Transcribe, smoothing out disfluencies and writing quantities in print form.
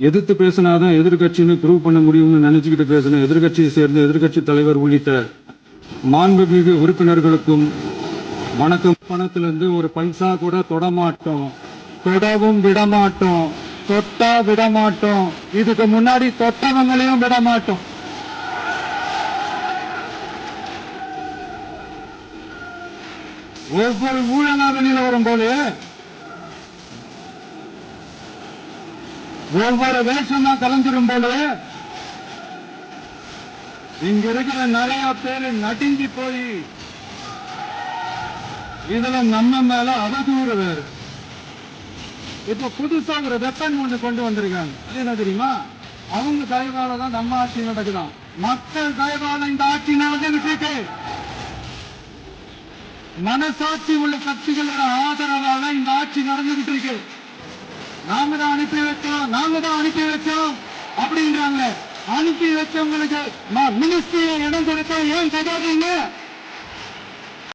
எதிர்த்து பேசினாதான் எதிர்கட்சின்னு ப்ரூவ் பண்ண முடியும்னு நினைச்சுக்கிட்டு பேசின எதிர்கட்சியை சேர்ந்த எதிர்கட்சி தலைவர் உள்ளிட்ட மாண்புமிகு உறுப்பினர்களுக்கும் வணக்கம். பணத்திலிருந்து ஒரு பைசா கூட தொடமாட்டோம், தொடவும் விடமாட்டோம், தொட்டா விடமாட்டோம். இதுக்கு முன்னாடி தொட்டவங்களையும் விடமாட்டோம். ஒவ்வொரு ஊழலாக நிலவரும் போது ஒவ்வொரு வேஷமா கலந்துரும் போது இங்க இருக்கிற நிறைய பேரு நடுங்கி போய் இதுல நம்ம மேல அவதூறு வேறு. இப்ப புதுசா ஒரு வெப்பன் ஒண்ணு கொண்டு வந்திருக்காங்க. அது என்ன தெரியுமா? அவங்க தயவால தான் நம்ம ஆட்சி நடக்குதான். மக்கள் தயவால இந்த ஆட்சி நடந்துகிட்டு இருக்கு. மனசாட்சி உள்ள கட்சிகளோட ஆதரவால இந்த ஆட்சி நடந்துகிட்டு இருக்கு. நாம தான் அனுப்பி வச்சோம் அப்படின்றாங்க. அனுப்பி வச்சவங்களுக்கு மினிஸ்ட்ரியை இடம் கொடுத்தா ஏன் தராதீங்க?